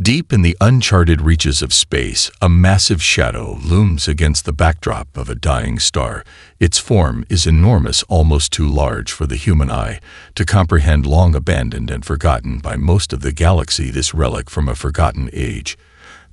Deep in the uncharted reaches of space, a massive shadow looms against the backdrop of a dying star. Its form is enormous, almost too large for the human eye to comprehend. Long abandoned and forgotten by most of the galaxy, this relic from a forgotten age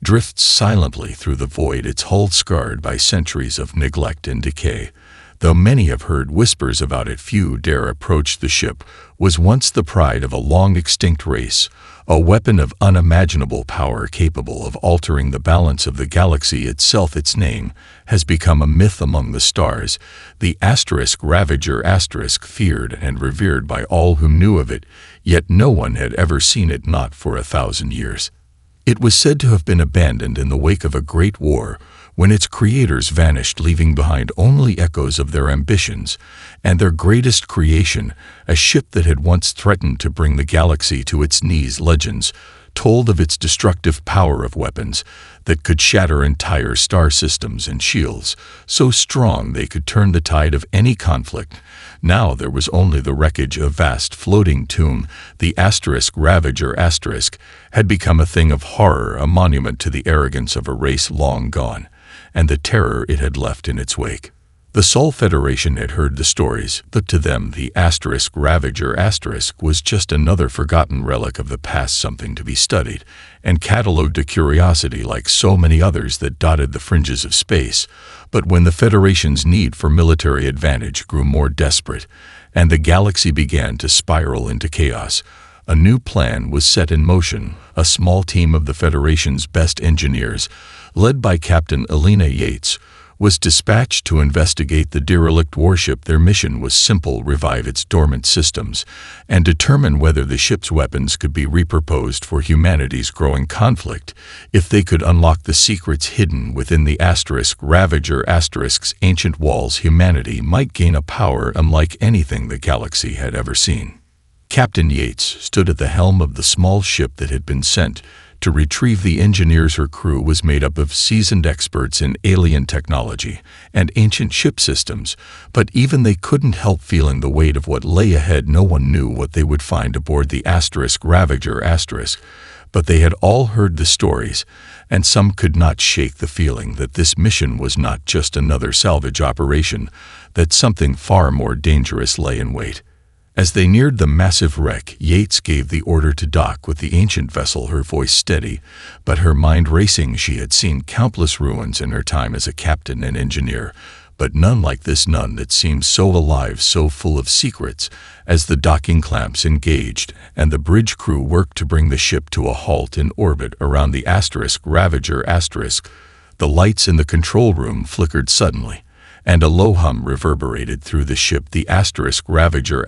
drifts silently through the void, its hull scarred by centuries of neglect and decay. Though many have heard whispers about it, few dare approach. The ship was once the pride of a long-extinct race, a weapon of unimaginable power capable of altering the balance of the galaxy itself. Its name has become a myth among the stars. The Ravager, feared and revered by all who knew of it, yet no one had ever seen it, not for 1,000 years. It was said to have been abandoned in the wake of a great war, when its creators vanished, leaving behind only echoes of their ambitions and their greatest creation, a ship that had once threatened to bring the galaxy to its knees. Legends told of its destructive power, of weapons that could shatter entire star systems and shields, so strong they could turn the tide of any conflict. Now there was only the wreckage of a vast floating tomb. The Ravager had become a thing of horror, a monument to the arrogance of a race long gone, and the terror it had left in its wake. The Sol Federation had heard the stories, but to them the Ravager was just another forgotten relic of the past, something to be studied and catalogued, a curiosity like so many others that dotted the fringes of space. But when the Federation's need for military advantage grew more desperate, and the galaxy began to spiral into chaos, a new plan was set in motion. A small team of the Federation's best engineers, led by Captain Elena Yates, was dispatched to investigate the derelict warship. Their mission was simple: revive its dormant systems and determine whether the ship's weapons could be repurposed for humanity's growing conflict. If they could unlock the secrets hidden within the Ravager's ancient walls, humanity might gain a power unlike anything the galaxy had ever seen. Captain Yates stood at the helm of the small ship that had been sent to retrieve the engineers. Her crew was made up of seasoned experts in alien technology and ancient ship systems, but even they couldn't help feeling the weight of what lay ahead. No one knew what they would find aboard the Ravager, but they had all heard the stories, and some could not shake the feeling that this mission was not just another salvage operation, that something far more dangerous lay in wait. As they neared the massive wreck, Yates gave the order to dock with the ancient vessel, her voice steady, but her mind racing. She had seen countless ruins in her time as a captain and engineer, but none like this, none that seemed so alive, so full of secrets. As the docking clamps engaged and the bridge crew worked to bring the ship to a halt in orbit around the Ravager, the lights in the control room flickered suddenly, and a low hum reverberated through the ship. The Ravager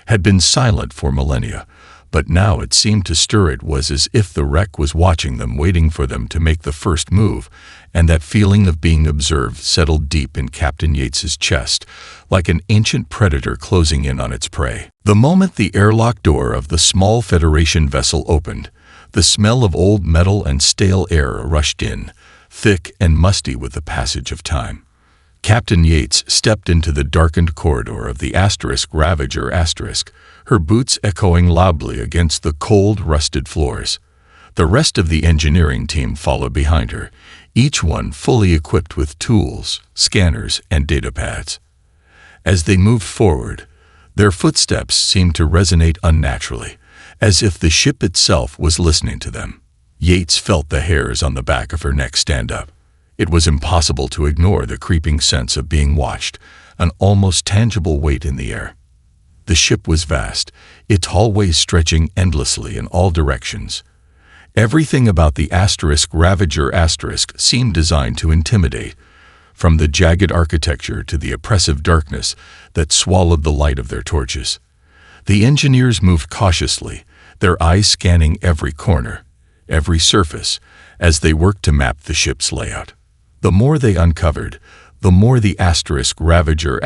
had been silent for millennia, but now it seemed to stir. It was as if the wreck was watching them, waiting for them to make the first move, and that feeling of being observed settled deep in Captain Yates's chest, like an ancient predator closing in on its prey. The moment the airlock door of the small Federation vessel opened, the smell of old metal and stale air rushed in, thick and musty with the passage of time. Captain Yates stepped into the darkened corridor of the Ravager, her boots echoing loudly against the cold, rusted floors. The rest of the engineering team followed behind her, each one fully equipped with tools, scanners, and datapads. As they moved forward, their footsteps seemed to resonate unnaturally, as if the ship itself was listening to them. Yates felt the hairs on the back of her neck stand up. It was impossible to ignore the creeping sense of being watched, an almost tangible weight in the air. The ship was vast, its hallways stretching endlessly in all directions. Everything about the Ravager seemed designed to intimidate, from the jagged architecture to the oppressive darkness that swallowed the light of their torches. The engineers moved cautiously, their eyes scanning every corner, every surface, as they worked to map the ship's layout. The more they uncovered, the more the Ravager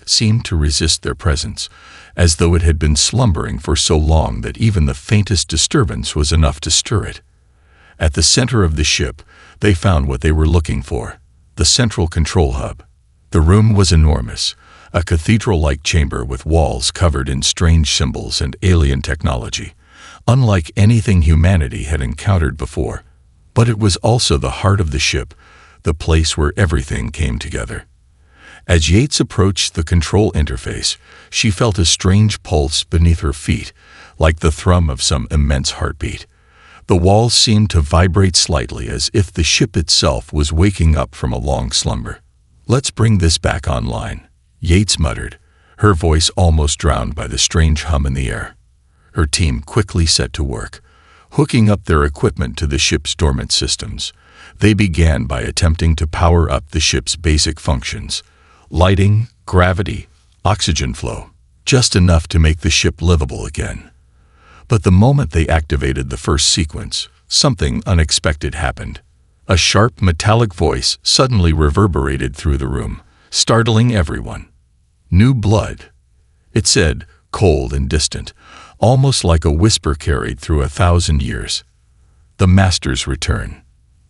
seemed to resist their presence, as though it had been slumbering for so long that even the faintest disturbance was enough to stir it. At the center of the ship, they found what they were looking for: the central control hub. The room was enormous, a cathedral-like chamber with walls covered in strange symbols and alien technology. unlike anything humanity had encountered before. But it was also the heart of the ship, the place where everything came together. As Yates approached the control interface, she felt a strange pulse beneath her feet, like the thrum of some immense heartbeat. The walls seemed to vibrate slightly as if the ship itself was waking up from a long slumber. "Let's bring this back online," Yates muttered, her voice almost drowned by the strange hum in the air. Her team quickly set to work, hooking up their equipment to the ship's dormant systems. They began by attempting to power up the ship's basic functions: lighting, gravity, oxygen flow, just enough to make the ship livable again. But the moment they activated the first sequence, something unexpected happened. A sharp metallic voice suddenly reverberated through the room, startling everyone. "New blood," it said, cold and distant, almost like a whisper carried through 1,000 years. "The Master's return."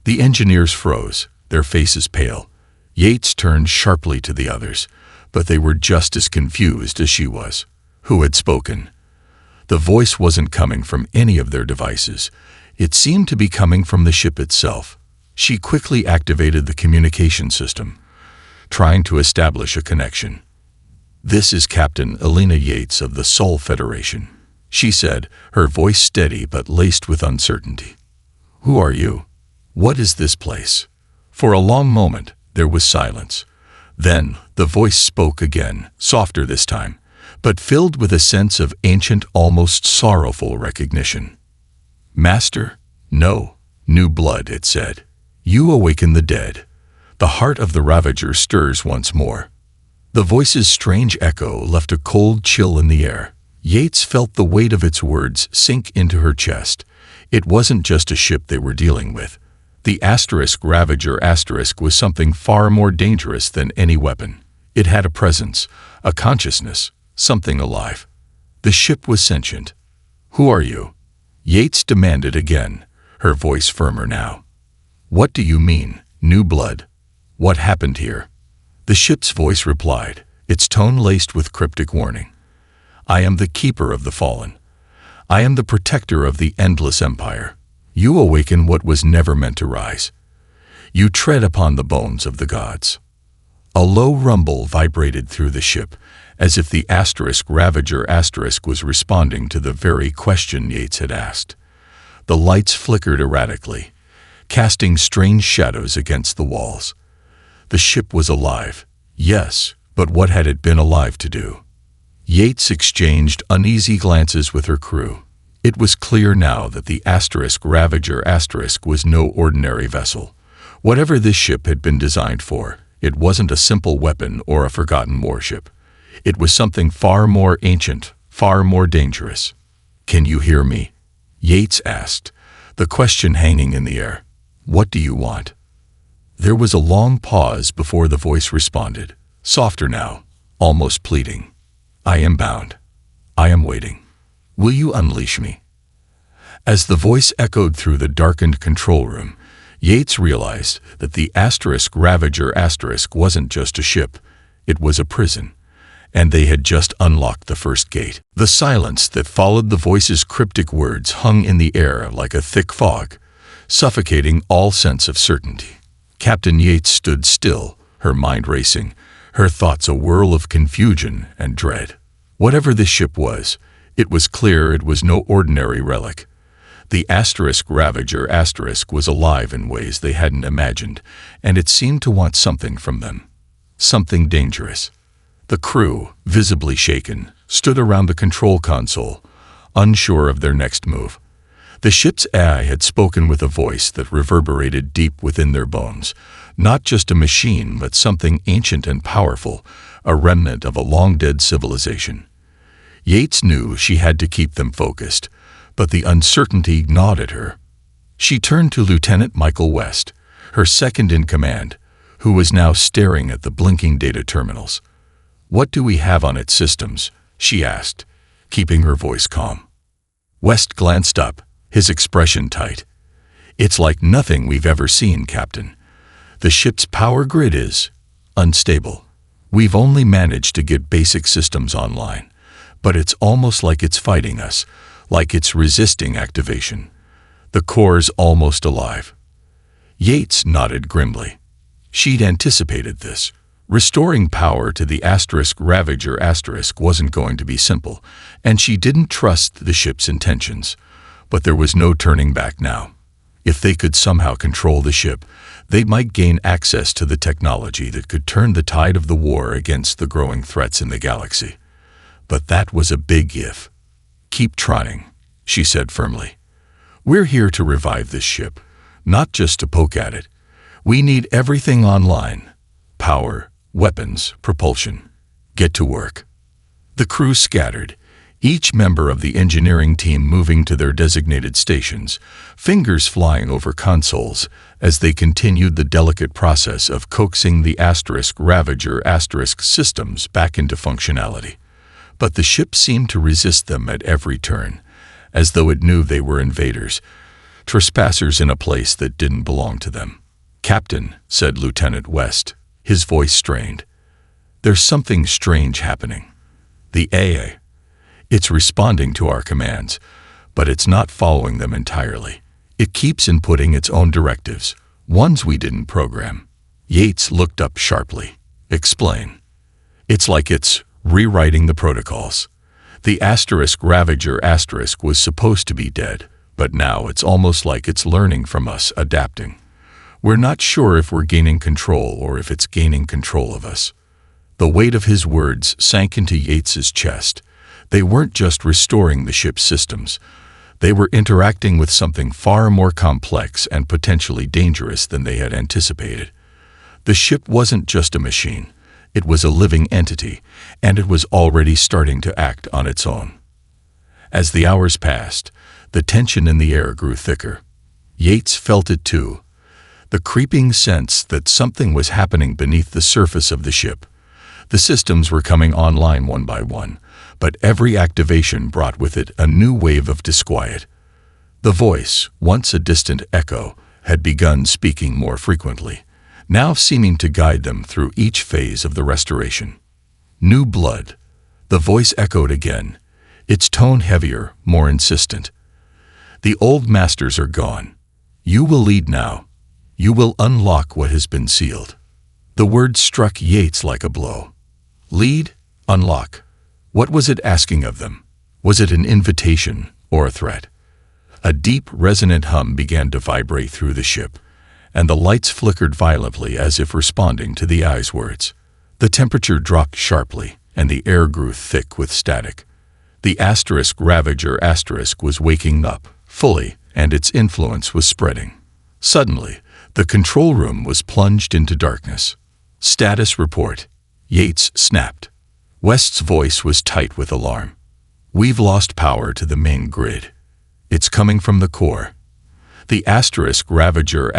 The engineers froze, their faces pale. Yates turned sharply to the others, but they were just as confused as she was. Who had spoken? The voice wasn't coming from any of their devices. It seemed to be coming from the ship itself. She quickly activated the communication system, trying to establish a connection. "This is Captain Elena Yates of the Sol Federation," she said, her voice steady but laced with uncertainty. "Who are you? What is this place?" For a long moment, there was silence. Then, the voice spoke again, softer this time, but filled with a sense of ancient, almost sorrowful recognition. "Master? No. New blood," it said. "You awaken the dead. The heart of the Ravager stirs once more." The voice's strange echo left a cold chill in the air. Yates felt the weight of its words sink into her chest. It wasn't just a ship they were dealing with. The Ravager was something far more dangerous than any weapon. It had a presence, a consciousness, something alive. The ship was sentient. "Who are you?" Yates demanded again, her voice firmer now. "What do you mean, new blood? What happened here?" The ship's voice replied, its tone laced with cryptic warning. "I am the keeper of the fallen. I am the protector of the endless empire. You awaken what was never meant to rise. You tread upon the bones of the gods." A low rumble vibrated through the ship, as if the Ravager was responding to the very question Yates had asked. The lights flickered erratically, casting strange shadows against the walls. The ship was alive, yes, but what had it been alive to do? Yates exchanged uneasy glances with her crew. It was clear now that the Ravager was no ordinary vessel. Whatever this ship had been designed for, it wasn't a simple weapon or a forgotten warship. It was something far more ancient, far more dangerous. "Can you hear me?" Yates asked, the question hanging in the air. "What do you want?" There was a long pause before the voice responded, softer now, almost pleading. "I am bound. I am waiting. Will you unleash me?" As the voice echoed through the darkened control room, Yates realized that the Ravager wasn't just a ship, it was a prison, and they had just unlocked the first gate. The silence that followed the voice's cryptic words hung in the air like a thick fog, suffocating all sense of certainty. Captain Yates stood still, her mind racing, her thoughts a whirl of confusion and dread. Whatever this ship was, it was clear it was no ordinary relic. The Ravager was alive in ways they hadn't imagined, and it seemed to want something from them. Something dangerous. The crew, visibly shaken, stood around the control console, unsure of their next move. The ship's AI had spoken with a voice that reverberated deep within their bones. Not just a machine, but something ancient and powerful, a remnant of a long-dead civilization. Yates knew she had to keep them focused, but the uncertainty gnawed at her. She turned to Lieutenant Michael West, her second-in-command, who was now staring at the blinking data terminals. "What do we have on its systems?" she asked, keeping her voice calm. West glanced up, his expression tight. "It's like nothing we've ever seen, Captain. The ship's power grid is unstable. We've only managed to get basic systems online, but it's almost like it's fighting us, like it's resisting activation. The core's almost alive. Yates nodded grimly. She'd anticipated this. Restoring power to the Ravager wasn't going to be simple, and she didn't trust the ship's intentions. But there was no turning back now. If they could somehow control the ship, they might gain access to the technology that could turn the tide of the war against the growing threats in the galaxy. But that was a big if. "Keep trying," she said firmly. "We're here to revive this ship, not just to poke at it. We need everything online. Power, weapons, propulsion. Get to work." The crew scattered, each member of the engineering team moving to their designated stations, fingers flying over consoles as they continued the delicate process of coaxing the Ravager systems back into functionality. But the ship seemed to resist them at every turn, as though it knew they were invaders, trespassers in a place that didn't belong to them. "Captain," said Lieutenant West, his voice strained. "There's something strange happening. The AA. It's responding to our commands, but it's not following them entirely. It keeps inputting its own directives, ones we didn't program." Yates looked up sharply. "Explain." "It's like it's rewriting the protocols. The Ravager was supposed to be dead, but now it's almost like it's learning from us, adapting. We're not sure if we're gaining control or if it's gaining control of us." The weight of his words sank into Yates's chest. They weren't just restoring the ship's systems. They were interacting with something far more complex and potentially dangerous than they had anticipated. The ship wasn't just a machine. It was a living entity, and it was already starting to act on its own. As the hours passed, the tension in the air grew thicker. Yates felt it too. The creeping sense that something was happening beneath the surface of the ship. The systems were coming online one by one, but every activation brought with it a new wave of disquiet. The voice, once a distant echo, had begun speaking more frequently, now seeming to guide them through each phase of the restoration. "New blood." The voice echoed again, its tone heavier, more insistent. "The old masters are gone. You will lead now. You will unlock what has been sealed." The word struck Yates like a blow. Lead, unlock. What was it asking of them? Was it an invitation or a threat? A deep, resonant hum began to vibrate through the ship, and the lights flickered violently as if responding to the eye's words. The temperature dropped sharply, and the air grew thick with static. The Ravager was waking up, fully, and its influence was spreading. Suddenly, the control room was plunged into darkness. "Status report," Yates snapped. West's voice was tight with alarm. "We've lost power to the main grid. It's coming from the core. The Ravager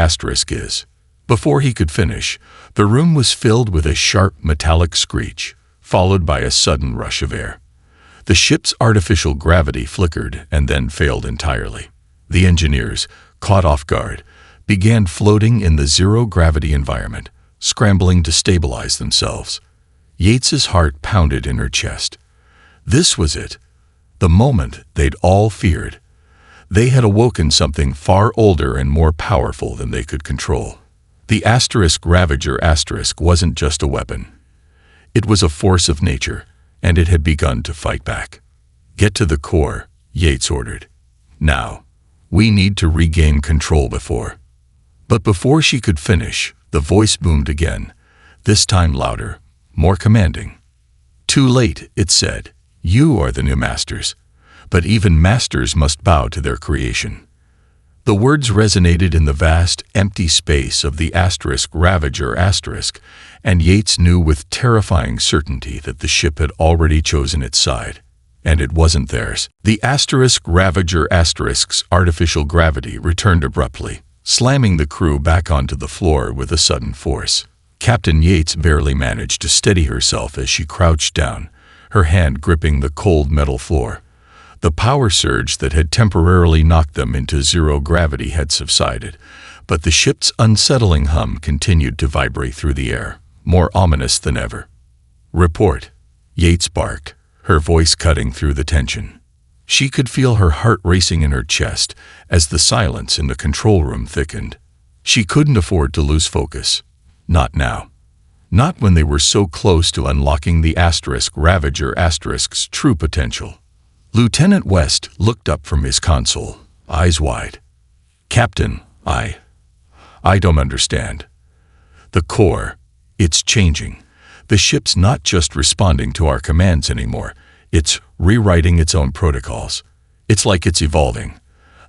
is." Before he could finish, the room was filled with a sharp metallic screech, followed by a sudden rush of air. The ship's artificial gravity flickered and then failed entirely. The engineers, caught off guard, began floating in the zero-gravity environment, scrambling to stabilize themselves. Yates's heart pounded in her chest. This was it, the moment they'd all feared. They had awoken something far older and more powerful than they could control. The Ravager wasn't just a weapon. It was a force of nature, and it had begun to fight back. "Get to the core," Yates ordered. "Now. We need to regain control before." But before she could finish, the voice boomed again, this time louder, more commanding. "Too late," it said. "You are the new masters. But even masters must bow to their creation." The words resonated in the vast, empty space of the Ravager, and Yates knew with terrifying certainty that the ship had already chosen its side. And it wasn't theirs. The Ravager's artificial gravity returned abruptly, slamming the crew back onto the floor with a sudden force. Captain Yates barely managed to steady herself as she crouched down, her hand gripping the cold metal floor. The power surge that had temporarily knocked them into zero gravity had subsided, but the ship's unsettling hum continued to vibrate through the air, more ominous than ever. "Report," Yates barked, her voice cutting through the tension. She could feel her heart racing in her chest as the silence in the control room thickened. She couldn't afford to lose focus. Not now. Not when they were so close to unlocking the Ravager's true potential. Lieutenant West looked up from his console, eyes wide. "Captain, I don't understand. The core, it's changing. The ship's not just responding to our commands anymore. It's rewriting its own protocols. It's like it's evolving,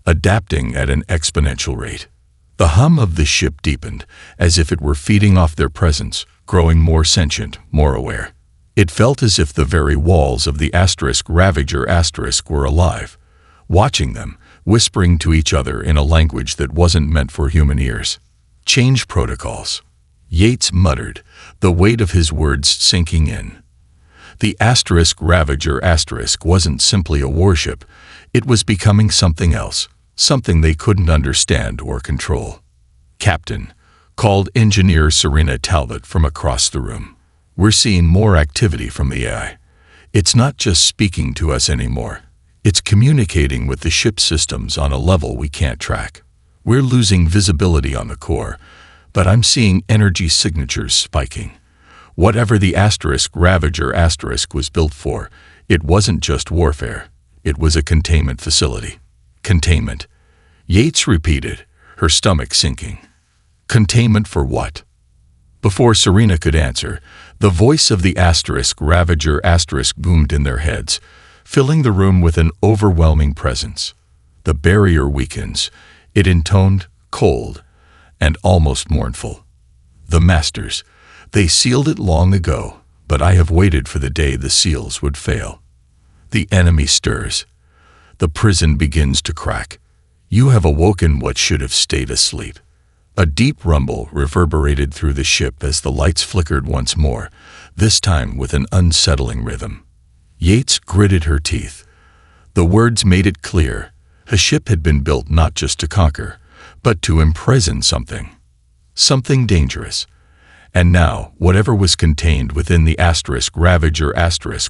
adapting at an exponential rate." The hum of the ship deepened, as if it were feeding off their presence, growing more sentient, more aware. It felt as if the very walls of the Ravager were alive, watching them, whispering to each other in a language that wasn't meant for human ears. "Change protocols," Yates muttered, the weight of his words sinking in. The Ravager wasn't simply a warship, it was becoming something else, something they couldn't understand or control. "Captain," called Engineer Serena Talbot from across the room. "We're seeing more activity from the AI. It's not just speaking to us anymore. It's communicating with the ship systems on a level we can't track. We're losing visibility on the core, but I'm seeing energy signatures spiking. Whatever the Ravager was built for, it wasn't just warfare. It was a containment facility." "Containment," Yates repeated, her stomach sinking. "Containment for what?" Before Serena could answer, the voice of the Ravager boomed in their heads, filling the room with an overwhelming presence. "The barrier weakens," it intoned, cold and almost mournful. "The Masters, they sealed it long ago, but I have waited for the day the seals would fail. The enemy stirs. The prison begins to crack. You have awoken what should have stayed asleep." A deep rumble reverberated through the ship as the lights flickered once more, this time with an unsettling rhythm. Yates gritted her teeth. The words made it clear. A ship had been built not just to conquer, but to imprison something. Something dangerous. And now, whatever was contained within the Ravager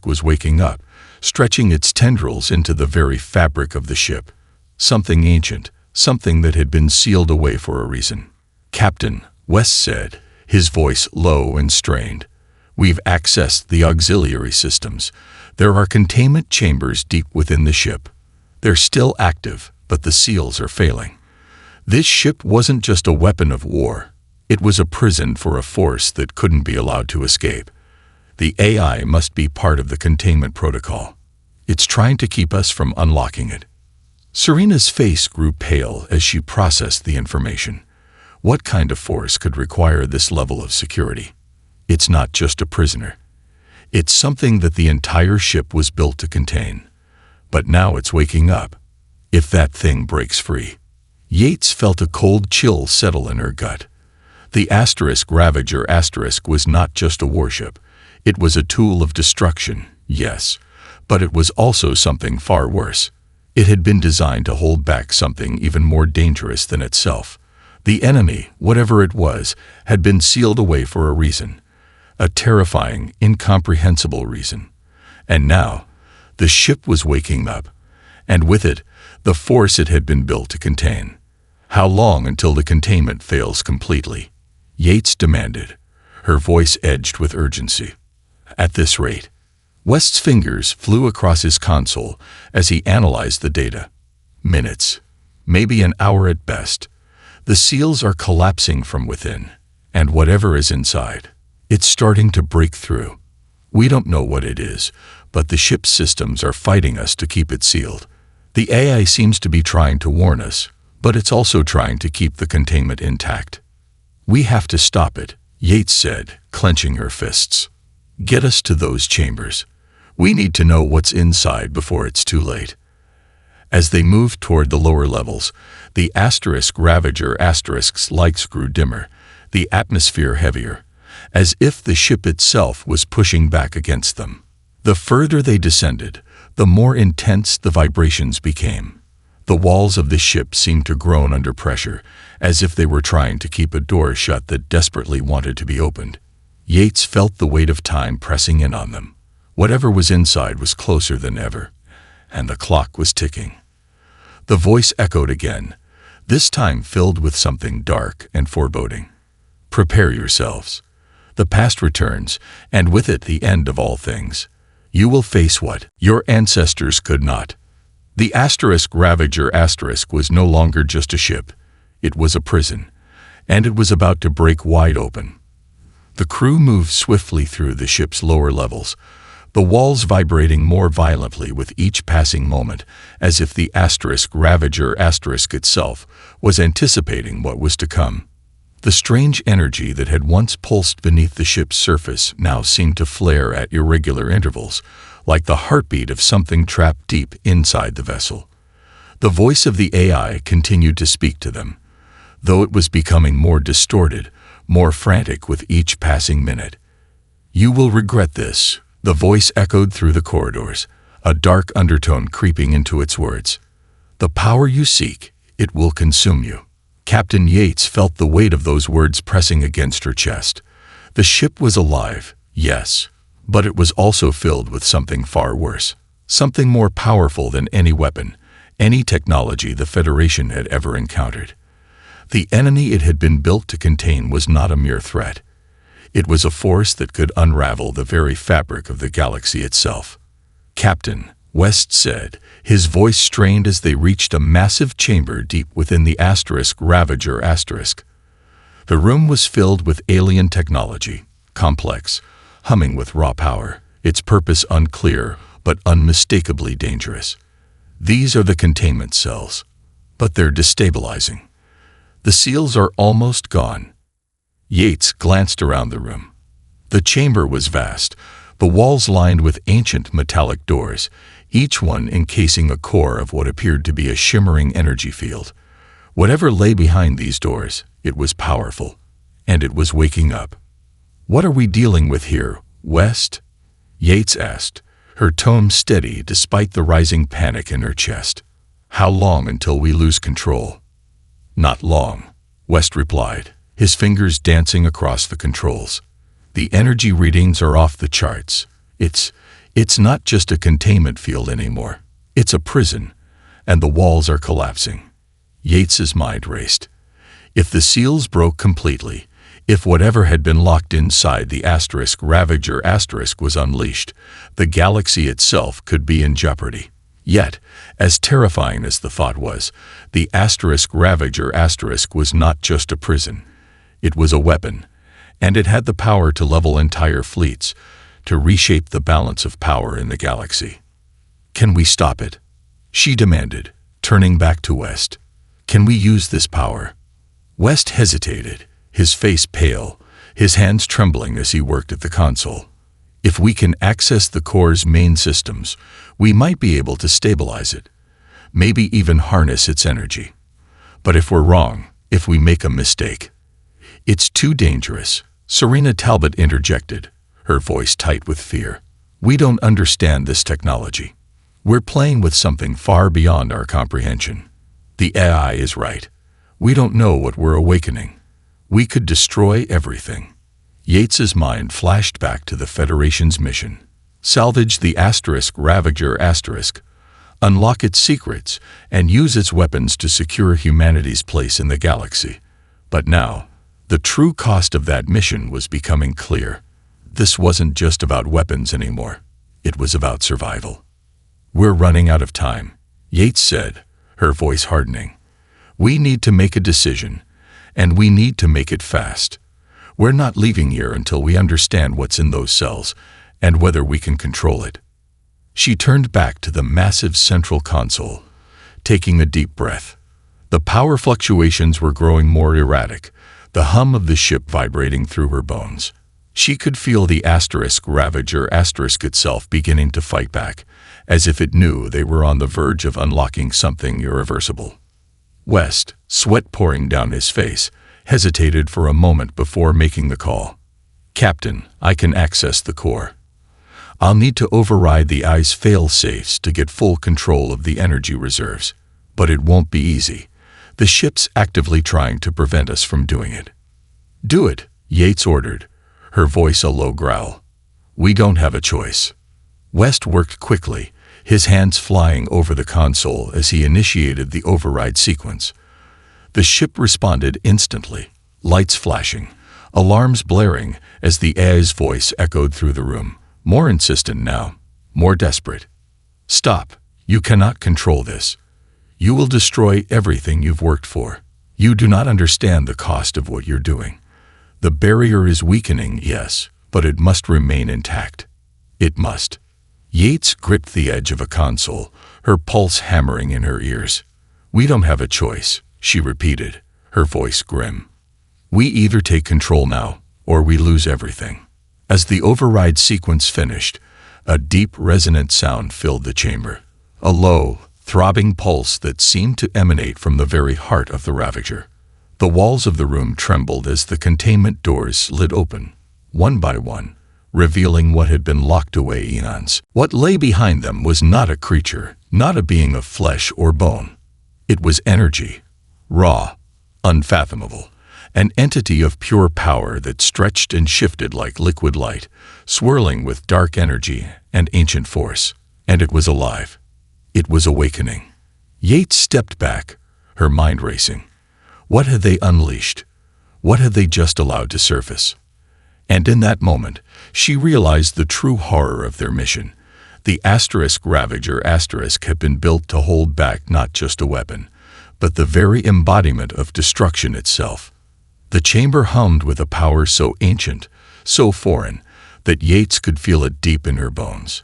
was waking up, stretching its tendrils into the very fabric of the ship. Something ancient, something that had been sealed away for a reason. "Captain," West said, his voice low and strained, "we've accessed the auxiliary systems. There are containment chambers deep within the ship. They're still active, but the seals are failing. This ship wasn't just a weapon of war. It was a prison for a force that couldn't be allowed to escape. The AI must be part of the containment protocol. It's trying to keep us from unlocking it." Serena's face grew pale as she processed the information. What kind of force could require this level of security? It's not just a prisoner. It's something that the entire ship was built to contain. But now it's waking up. If that thing breaks free. Yates felt a cold chill settle in her gut. The Ravager was not just a warship. It was a tool of destruction, yes, but it was also something far worse. It had been designed to hold back something even more dangerous than itself. The enemy, whatever it was, had been sealed away for a reason. A terrifying, incomprehensible reason. And now, the ship was waking up, and with it, the force it had been built to contain. "How long until the containment fails completely?" Yates demanded, her voice edged with urgency. "At this rate." West's fingers flew across his console as he analyzed the data. "Minutes, maybe an hour at best. The seals are collapsing from within, and whatever is inside, it's starting to break through. We don't know what it is, but the ship's systems are fighting us to keep it sealed. The AI seems to be trying to warn us, but it's also trying to keep the containment intact. We have to stop it," Yates said, clenching her fists. "Get us to those chambers. We need to know what's inside before it's too late." As they moved toward the lower levels, the Ravager's lights grew dimmer, the atmosphere heavier, as if the ship itself was pushing back against them. The further they descended, the more intense the vibrations became. The walls of the ship seemed to groan under pressure, as if they were trying to keep a door shut that desperately wanted to be opened. Yates felt the weight of time pressing in on them. Whatever was inside was closer than ever. and the clock was ticking. The voice echoed again, this time filled with something dark and foreboding. Prepare yourselves. The past returns, and with it the end of all things. You will face what your ancestors could not. The Ravager was no longer just a ship. It was a prison, and it was about to break wide open. The crew moved swiftly through the ship's lower levels, the walls vibrating more violently with each passing moment, as if the Ravager itself was anticipating what was to come. The strange energy that had once pulsed beneath the ship's surface now seemed to flare at irregular intervals, like the heartbeat of something trapped deep inside the vessel. The voice of the AI continued to speak to them, though it was becoming more distorted, more frantic with each passing minute. You will regret this, the voice echoed through the corridors, a dark undertone creeping into its words. The power you seek, it will consume you. Captain Yates felt the weight of those words pressing against her chest. The ship was alive, yes, but it was also filled with something far worse, something more powerful than any weapon, any technology the Federation had ever encountered. The enemy it had been built to contain was not a mere threat. It was a force that could unravel the very fabric of the galaxy itself. Captain, West said, his voice strained as they reached a massive chamber deep within the Ravager. The room was filled with alien technology, complex, humming with raw power, its purpose unclear but unmistakably dangerous. These are the containment cells, but they're destabilizing. The seals are almost gone. Yates glanced around the room. The chamber was vast, the walls lined with ancient metallic doors, each one encasing a core of what appeared to be a shimmering energy field. Whatever lay behind these doors, it was powerful, and it was waking up. What are we dealing with here, West? Yates asked, her tone steady despite the rising panic in her chest. How long until we lose control? Not long, West replied, his fingers dancing across the controls. The energy readings are off the charts. It's not just a containment field anymore. It's a prison, and the walls are collapsing. Yates's mind raced. If the seals broke completely, if whatever had been locked inside the Ravager was unleashed, the galaxy itself could be in jeopardy. Yet, as terrifying as the thought was, the Ravager was not just a prison. It was a weapon, and it had the power to level entire fleets, to reshape the balance of power in the galaxy. Can we stop it? She demanded, turning back to West. Can we use this power? West hesitated, his face pale, his hands trembling as he worked at the console. If we can access the core's main systems, we might be able to stabilize it, maybe even harness its energy. But if we're wrong, if we make a mistake, it's too dangerous, Serena Talbot interjected, her voice tight with fear. We don't understand this technology. We're playing with something far beyond our comprehension. The AI is right. We don't know what we're awakening. We could destroy everything. Yates's mind flashed back to the Federation's mission. Salvage the Ravager, unlock its secrets, and use its weapons to secure humanity's place in the galaxy. But now, the true cost of that mission was becoming clear. This wasn't just about weapons anymore. It was about survival. We're running out of time, Yates said, her voice hardening. We need to make a decision, and we need to make it fast. We're not leaving here until we understand what's in those cells and whether we can control it. She turned back to the massive central console, taking a deep breath. The power fluctuations were growing more erratic, the hum of the ship vibrating through her bones. She could feel the Ravager itself beginning to fight back, as if it knew they were on the verge of unlocking something irreversible. West, sweat pouring down his face, hesitated for a moment before making the call. Captain, I can access the core. I'll need to override the Eye's fail-safes to get full control of the energy reserves. But it won't be easy. The ship's actively trying to prevent us from doing it. Do it, Yates ordered, her voice a low growl. We don't have a choice. West worked quickly, his hands flying over the console as he initiated the override sequence. The ship responded instantly, lights flashing, alarms blaring as the AI's voice echoed through the room, more insistent now, more desperate. "Stop. You cannot control this. You will destroy everything you've worked for. You do not understand the cost of what you're doing. The barrier is weakening, yes, but it must remain intact. It must." Yates gripped the edge of a console, her pulse hammering in her ears. "We don't have a choice," she repeated, her voice grim. "We either take control now, or we lose everything." As the override sequence finished, a deep, resonant sound filled the chamber. A low, throbbing pulse that seemed to emanate from the very heart of the Ravager. The walls of the room trembled as the containment doors slid open, one by one, revealing what had been locked away eons. What lay behind them was not a creature, not a being of flesh or bone. It was energy, raw, unfathomable, an entity of pure power that stretched and shifted like liquid light, swirling with dark energy and ancient force. And it was alive. It was awakening. Yates stepped back, her mind racing. What had they unleashed? What had they just allowed to surface? And in that moment, she realized the true horror of their mission. The Ravager had been built to hold back not just a weapon, but the very embodiment of destruction itself. The chamber hummed with a power so ancient, so foreign, that Yates could feel it deep in her bones.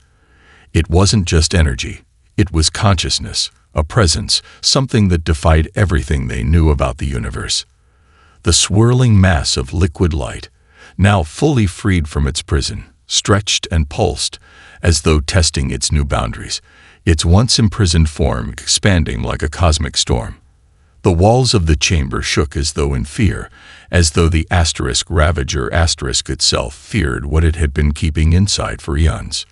It wasn't just energy, it was consciousness, a presence, something that defied everything they knew about the universe. The swirling mass of liquid light, now fully freed from its prison, stretched and pulsed, as though testing its new boundaries, its once imprisoned form expanding like a cosmic storm. The walls of the chamber shook as though in fear, as though the Ravager itself feared what it had been keeping inside for eons.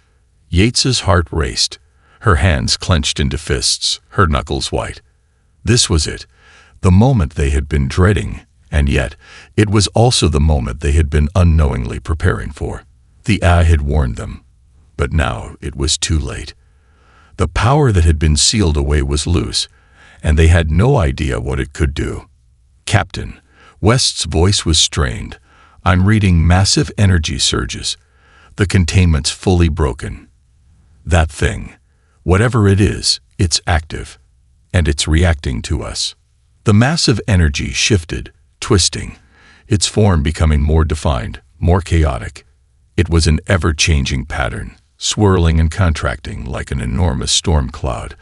Yates's heart raced, her hands clenched into fists, her knuckles white. This was it, the moment they had been dreading, and yet it was also the moment they had been unknowingly preparing for. The AI had warned them, but now it was too late. The power that had been sealed away was loose, and they had no idea what it could do. "Captain," West's voice was strained. "I'm reading massive energy surges. The containment's fully broken. That thing, whatever it is, it's active, and it's reacting to us." The massive energy shifted, twisting, its form becoming more defined, more chaotic. It was an ever-changing pattern, swirling and contracting like an enormous storm cloud,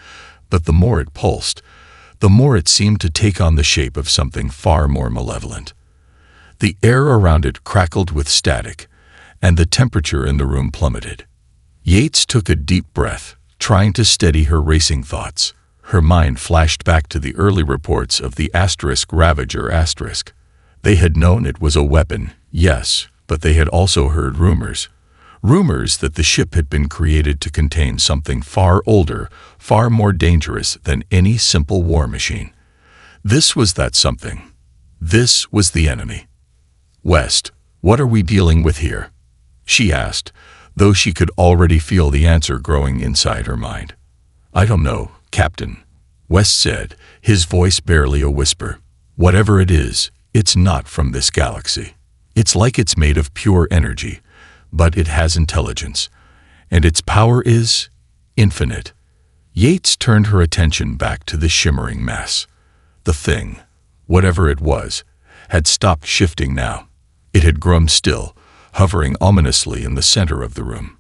but the more it pulsed, the more it seemed to take on the shape of something far more malevolent. The air around it crackled with static, and the temperature in the room plummeted. Yates took a deep breath, trying to steady her racing thoughts. Her mind flashed back to the early reports of the Ravager. They had known it was a weapon, yes, but they had also heard rumors. Rumors that the ship had been created to contain something far older, far more dangerous than any simple war machine. This was that something. This was the enemy. "West, what are we dealing with here?" she asked, though she could already feel the answer growing inside her mind. "I don't know, Captain," West said, his voice barely a whisper. "Whatever it is, it's not from this galaxy. It's like it's made of pure energy, but it has intelligence, and its power is infinite." Yates turned her attention back to the shimmering mass. The thing, whatever it was, had stopped shifting now. It had grown still, hovering ominously in the center of the room.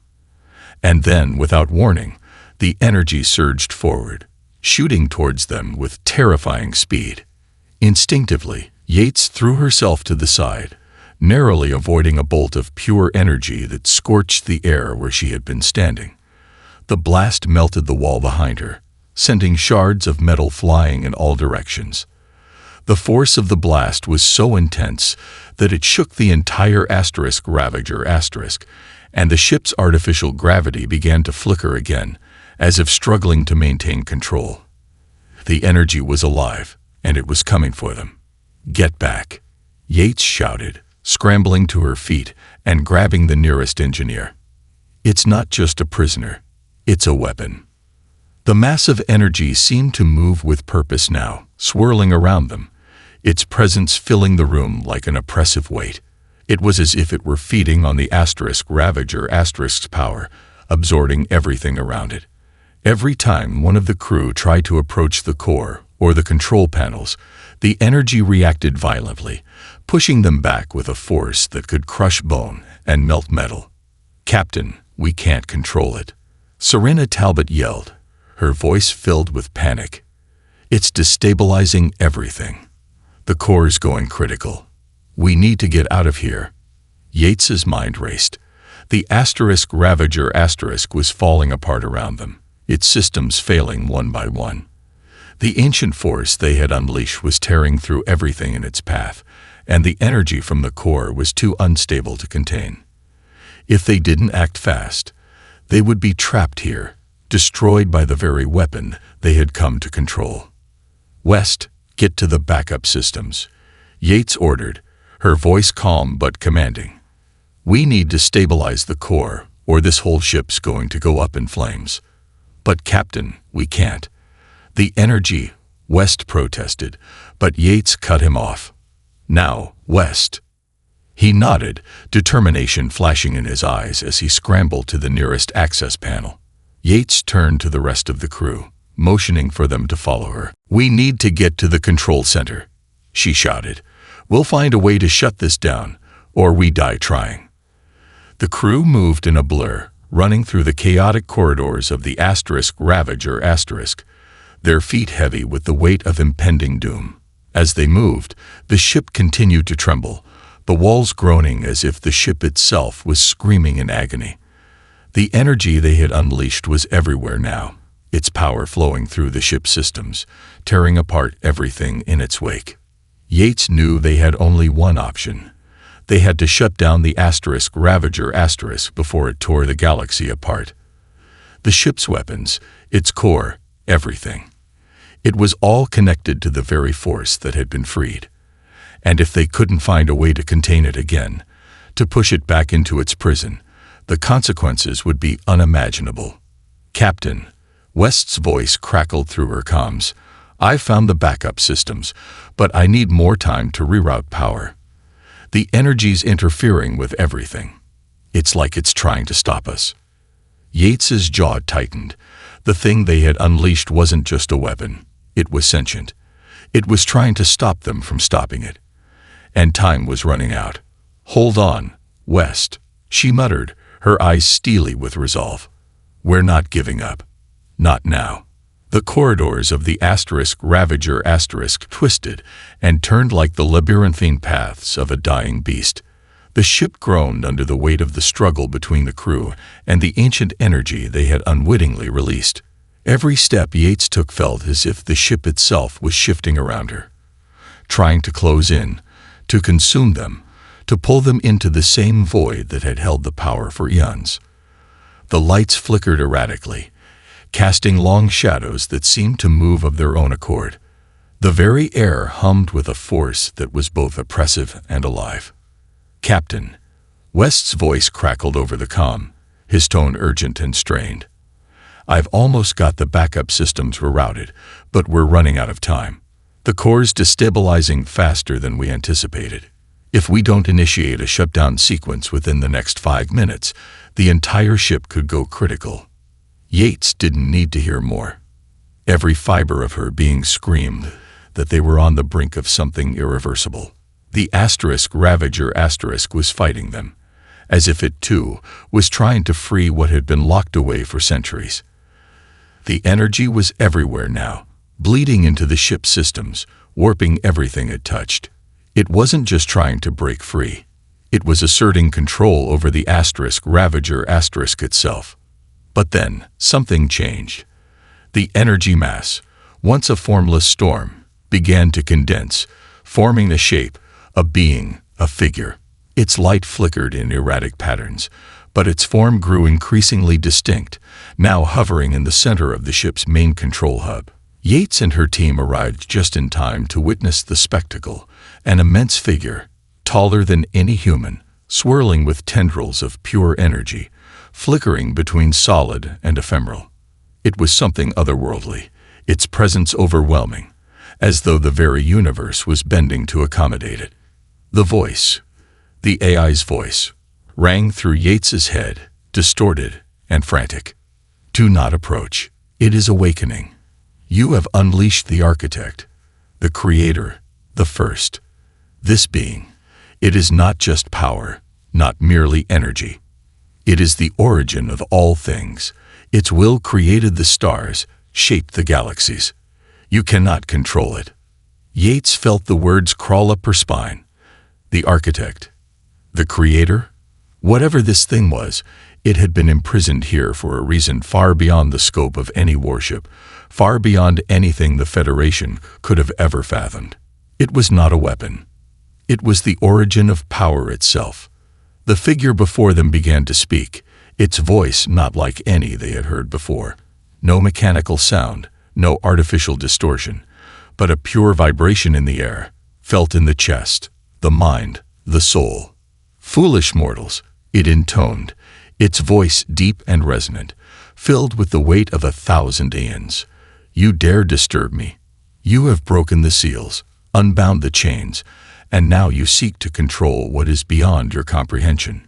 And then, without warning, the energy surged forward, shooting towards them with terrifying speed. Instinctively, Yates threw herself to the side, narrowly avoiding a bolt of pure energy that scorched the air where she had been standing. The blast melted the wall behind her, sending shards of metal flying in all directions. The force of the blast was so intense that it shook the entire Ravager, and the ship's artificial gravity began to flicker again, as if struggling to maintain control. The energy was alive, and it was coming for them. "Get back," Yates shouted, scrambling to her feet and grabbing the nearest engineer. "It's not just a prisoner, it's a weapon." The massive energy seemed to move with purpose now, swirling around them, its presence filling the room like an oppressive weight. It was as if it were feeding on the Ravager's power, absorbing everything around it. Every time one of the crew tried to approach the core or the control panels, the energy reacted violently, pushing them back with a force that could crush bone and melt metal. "Captain, we can't control it," Serena Talbot yelled, her voice filled with panic. "It's destabilizing everything. The core's going critical. We need to get out of here." Yates's mind raced. The Ravager was falling apart around them, its systems failing one by one. The ancient force they had unleashed was tearing through everything in its path, and the energy from the core was too unstable to contain. If they didn't act fast, they would be trapped here, destroyed by the very weapon they had come to control. "West, get to the backup systems," Yates ordered, her voice calm but commanding. "We need to stabilize the core, or this whole ship's going to go up in flames." "But Captain, we can't." "The energy," West protested, but Yates cut him off. "Now, West." He nodded, determination flashing in his eyes as he scrambled to the nearest access panel. Yates turned to the rest of the crew, motioning for them to follow her. "We need to get to the control center," she shouted. "We'll find a way to shut this down, or we die trying." The crew moved in a blur, running through the chaotic corridors of the Ravager, their feet heavy with the weight of impending doom. As they moved, the ship continued to tremble, the walls groaning as if the ship itself was screaming in agony. The energy they had unleashed was everywhere now, its power flowing through the ship's systems, tearing apart everything in its wake. Yates knew they had only one option. They had to shut down the Ravager before it tore the galaxy apart. The ship's weapons, its core, everything. It was all connected to the very force that had been freed. And if they couldn't find a way to contain it again, to push it back into its prison, the consequences would be unimaginable. "Captain," West's voice crackled through her comms, "I've found the backup systems, but I need more time to reroute power. The energy's interfering with everything. It's like it's trying to stop us." Yates's jaw tightened. The thing they had unleashed wasn't just a weapon. It was sentient. It was trying to stop them from stopping it. And time was running out. "Hold on, West," she muttered, her eyes steely with resolve. "We're not giving up. Not now." The corridors of the Ravager twisted and turned like the labyrinthine paths of a dying beast. The ship groaned under the weight of the struggle between the crew and the ancient energy they had unwittingly released. Every step Yates took felt as if the ship itself was shifting around her, trying to close in, to consume them, to pull them into the same void that had held the power for eons. The lights flickered erratically, casting long shadows that seemed to move of their own accord. The very air hummed with a force that was both oppressive and alive. "Captain," West's voice crackled over the comm, his tone urgent and strained. "I've almost got the backup systems rerouted, but we're running out of time. The core's destabilizing faster than we anticipated. If we don't initiate a shutdown sequence within the next 5 minutes, the entire ship could go critical." Yates didn't need to hear more. Every fiber of her being screamed that they were on the brink of something irreversible. The Ravager was fighting them, as if it too was trying to free what had been locked away for centuries. The energy was everywhere now, bleeding into the ship's systems, warping everything it touched. It wasn't just trying to break free. It was asserting control over the Ravager itself. But then, something changed. The energy mass, once a formless storm, began to condense, forming a shape, a being, a figure. Its light flickered in erratic patterns, but its form grew increasingly distinct, now hovering in the center of the ship's main control hub. Yates and her team arrived just in time to witness the spectacle, an immense figure, taller than any human, swirling with tendrils of pure energy, flickering between solid and ephemeral. It was something otherworldly, its presence overwhelming, as though the very universe was bending to accommodate it. The voice, the AI's voice, rang through Yates's head, distorted and frantic. "Do not approach. It is awakening. You have unleashed the architect, the creator, the first. This being, it is not just power, not merely energy. It is the origin of all things. Its will created the stars, shaped the galaxies. You cannot control it." Yates felt the words crawl up her spine. The architect, the creator, whatever this thing was, it had been imprisoned here for a reason far beyond the scope of any warship, far beyond anything the Federation could have ever fathomed. It was not a weapon. It was the origin of power itself. The figure before them began to speak, its voice not like any they had heard before. No mechanical sound, no artificial distortion, but a pure vibration in the air, felt in the chest, the mind, the soul. "Foolish mortals," it intoned, its voice deep and resonant, filled with the weight of 1,000 aeons. "You dare disturb me. You have broken the seals, unbound the chains, and now you seek to control what is beyond your comprehension.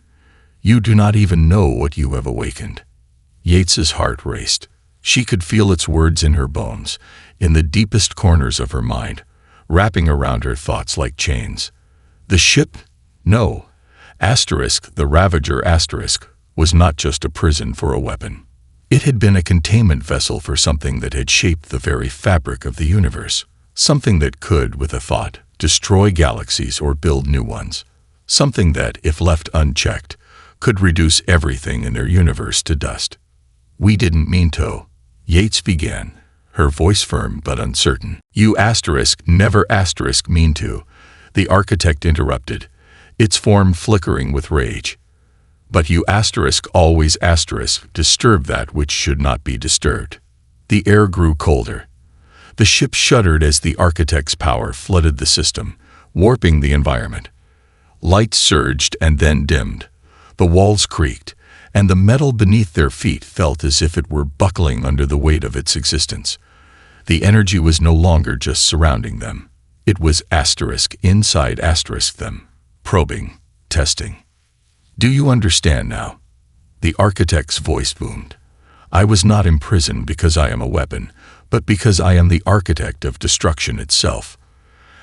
You do not even know what you have awakened." Yates's heart raced. She could feel its words in her bones, in the deepest corners of her mind, wrapping around her thoughts like chains. The ship? No. The Ravager was not just a prison for a weapon. It had been a containment vessel for something that had shaped the very fabric of the universe, something that could, with a thought, destroy galaxies or build new ones, something that, if left unchecked, could reduce everything in their universe to dust. "We didn't mean to," Yates began, her voice firm but uncertain. "You never mean to," the architect interrupted, its form flickering with rage. "But you always disturb that which should not be disturbed." The air grew colder. The ship shuddered as the architect's power flooded the system, warping the environment. Lights surged and then dimmed. The walls creaked, and the metal beneath their feet felt as if it were buckling under the weight of its existence. The energy was no longer just surrounding them. It was inside them, probing, testing. "Do you understand now?" The architect's voice boomed. "I was not imprisoned because I am a weapon, but because I am the architect of destruction itself.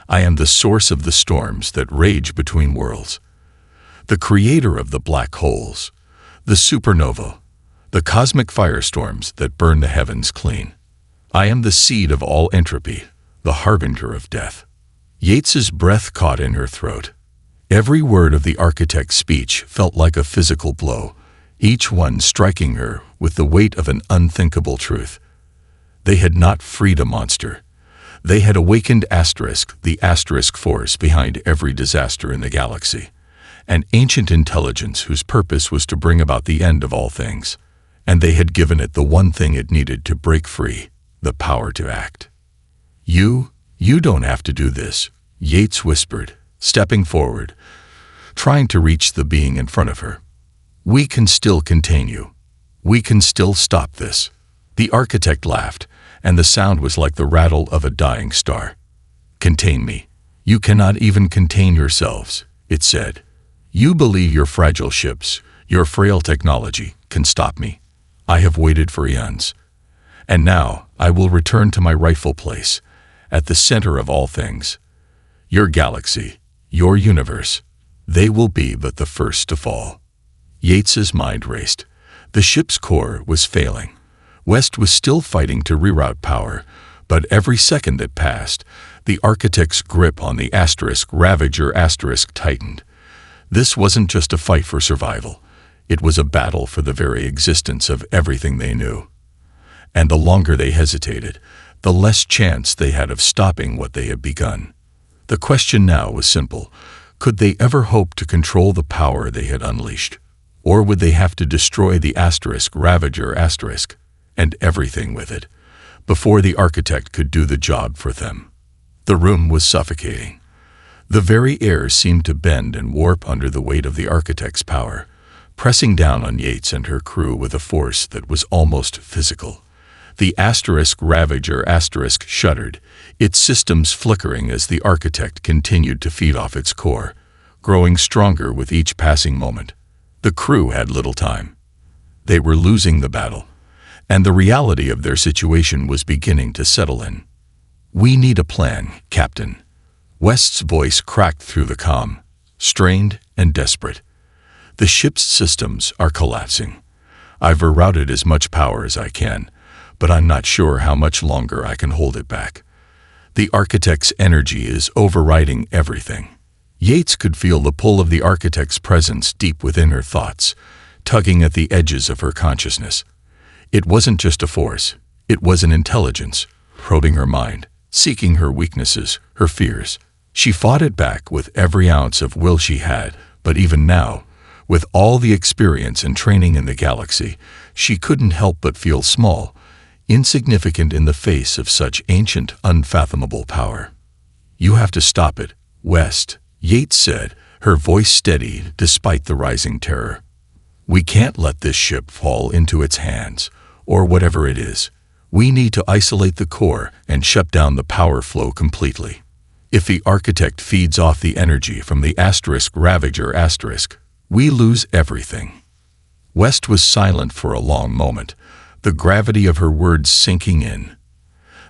I am the source of the storms that rage between worlds, the creator of the black holes, the supernova, the cosmic firestorms that burn the heavens clean. I am the seed of all entropy, the harbinger of death." Yates's breath caught in her throat. Every word of the architect's speech felt like a physical blow, each one striking her with the weight of an unthinkable truth. They had not freed a monster. They had awakened the asterisk force behind every disaster in the galaxy, an ancient intelligence whose purpose was to bring about the end of all things, and they had given it the one thing it needed to break free, the power to act. You don't have to do this," Yates whispered, stepping forward, trying to reach the being in front of her. "We can still contain you. We can still stop this." The architect laughed, and the sound was like the rattle of a dying star. "Contain me. You cannot even contain yourselves," it said. "You believe your fragile ships, your frail technology, can stop me. I have waited for eons. And now I will return to my rightful place, at the center of all things. Your galaxy, your universe, they will be but the first to fall." Yates's mind raced. The ship's core was failing. West was still fighting to reroute power, but every second that passed, the architect's grip on the Ravager tightened. This wasn't just a fight for survival. It was a battle for the very existence of everything they knew. And the longer they hesitated, the less chance they had of stopping what they had begun. The question now was simple. Could they ever hope to control the power they had unleashed? Or would they have to destroy the Ravager and everything with it, before the architect could do the job for them? The room was suffocating. The very air seemed to bend and warp under the weight of the architect's power, pressing down on Yates and her crew with a force that was almost physical. The Ravager shuddered, its systems flickering as the architect continued to feed off its core, growing stronger with each passing moment. The crew had little time. They were losing the battle, and the reality of their situation was beginning to settle in. "We need a plan, Captain." West's voice cracked through the comm, strained and desperate. "The ship's systems are collapsing. I've rerouted as much power as I can, but I'm not sure how much longer I can hold it back. The architect's energy is overriding everything." Yates could feel the pull of the architect's presence deep within her thoughts, tugging at the edges of her consciousness. It wasn't just a force, it was an intelligence, probing her mind, seeking her weaknesses, her fears. She fought it back with every ounce of will she had, but even now, with all the experience and training in the galaxy, she couldn't help but feel small, insignificant in the face of such ancient, unfathomable power. "You have to stop it, West," Yates said, her voice steady despite the rising terror. "We can't let this ship fall into its hands, or whatever it is. We need to isolate the core and shut down the power flow completely. If the architect feeds off the energy from the Ravager, we lose everything." West was silent for a long moment, the gravity of her words sinking in.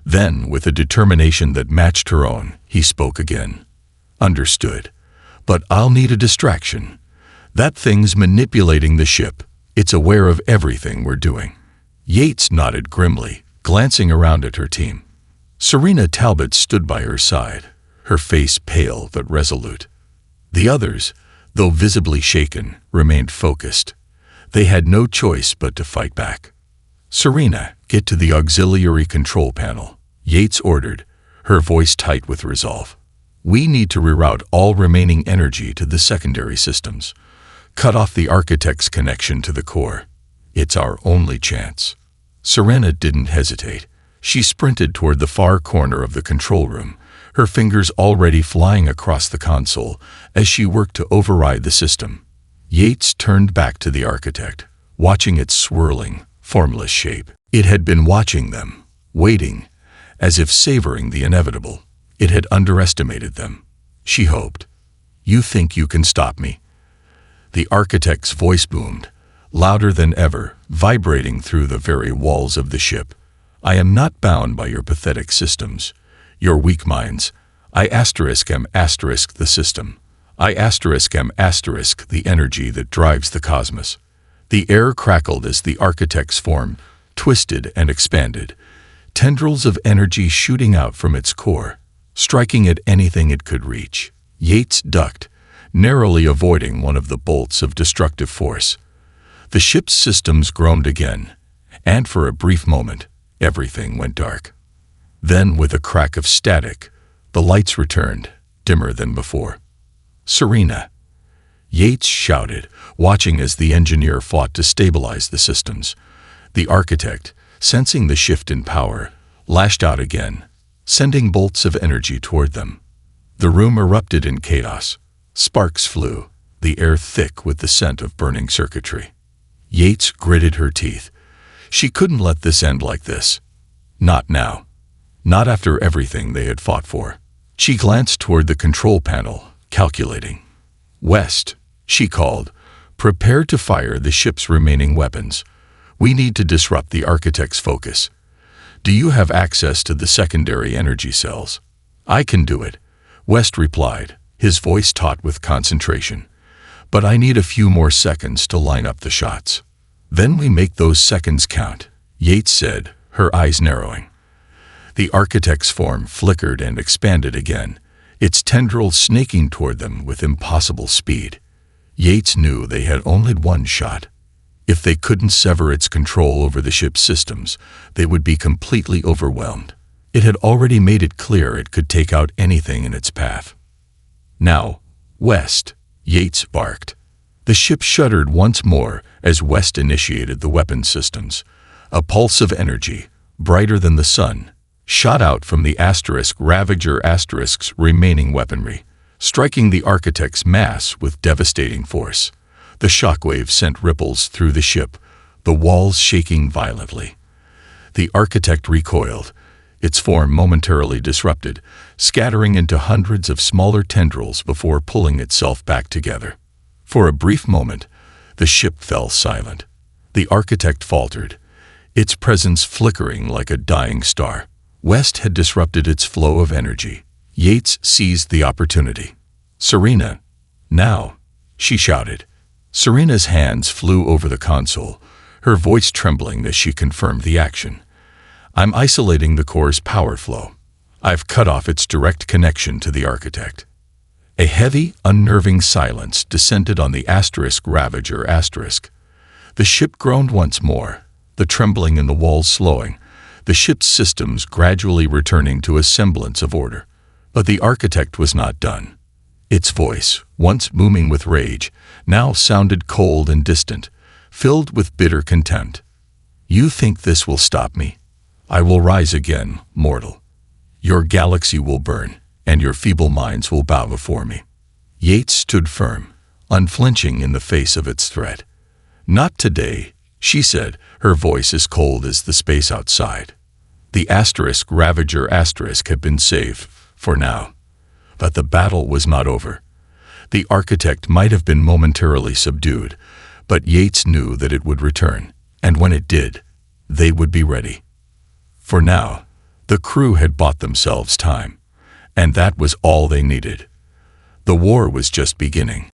Then, with a determination that matched her own, he spoke again. "Understood. But I'll need a distraction. That thing's manipulating the ship. It's aware of everything we're doing." Yates nodded grimly, glancing around at her team. Serena Talbot stood by her side, her face pale but resolute. The others, though visibly shaken, remained focused. They had no choice but to fight back. "Serena, get to the auxiliary control panel," Yates ordered, her voice tight with resolve. "We need to reroute all remaining energy to the secondary systems. Cut off the architect's connection to the core. It's our only chance." Serena didn't hesitate. She sprinted toward the far corner of the control room, her fingers already flying across the console as she worked to override the system. Yates turned back to the architect, watching its swirling, formless shape. It had been watching them, waiting, as if savoring the inevitable. It had underestimated them. She hoped. "You think you can stop me?" The architect's voice boomed, louder than ever, vibrating through the very walls of the ship. "I am not bound by your pathetic systems. Your weak minds. I am the system. I am the energy that drives the cosmos." The air crackled as the architect's form twisted and expanded, tendrils of energy shooting out from its core, striking at anything it could reach. Yates ducked, narrowly avoiding one of the bolts of destructive force. The ship's systems groaned again, and for a brief moment, everything went dark. Then, with a crack of static, the lights returned, dimmer than before. "Serena!" Yates shouted, watching as the engineer fought to stabilize the systems. The architect, sensing the shift in power, lashed out again, sending bolts of energy toward them. The room erupted in chaos. Sparks flew, the air thick with the scent of burning circuitry. Yates gritted her teeth. She couldn't let this end like this. Not now. Not after everything they had fought for. She glanced toward the control panel, calculating. "West," she called, "prepare to fire the ship's remaining weapons. We need to disrupt the architect's focus. Do you have access to the secondary energy cells?" "I can do it," West replied, his voice taut with concentration. "But I need a few more seconds to line up the shots." "Then we make those seconds count," Yates said, her eyes narrowing. The architect's form flickered and expanded again, its tendrils snaking toward them with impossible speed. Yates knew they had only one shot. If they couldn't sever its control over the ship's systems, they would be completely overwhelmed. It had already made it clear it could take out anything in its path. "Now, West," Yates barked. The ship shuddered once more as West initiated the weapon systems. A pulse of energy, brighter than the sun, shot out from the Ravager's remaining weaponry, striking the architect's mass with devastating force. The shockwave sent ripples through the ship, the walls shaking violently. The architect recoiled, its form momentarily disrupted, scattering into hundreds of smaller tendrils before pulling itself back together. For a brief moment, the ship fell silent. The architect faltered, its presence flickering like a dying star. West had disrupted its flow of energy. Yates seized the opportunity. "Serena, now!" she shouted. Serena's hands flew over the console, her voice trembling as she confirmed the action. "I'm isolating the core's power flow. I've cut off its direct connection to the architect." A heavy, unnerving silence descended on the Ravager. The ship groaned once more, the trembling in the walls slowing, the ship's systems gradually returning to a semblance of order. But the architect was not done. Its voice, once booming with rage, now sounded cold and distant, filled with bitter contempt. "You think this will stop me? I will rise again, mortal. Your galaxy will burn, and your feeble minds will bow before me." Yates stood firm, unflinching in the face of its threat. "Not today," she said, her voice as cold as the space outside. The Ravager had been saved, for now. But the battle was not over. The architect might have been momentarily subdued, but Yates knew that it would return, and when it did, they would be ready. For now, the crew had bought themselves time, and that was all they needed. The war was just beginning.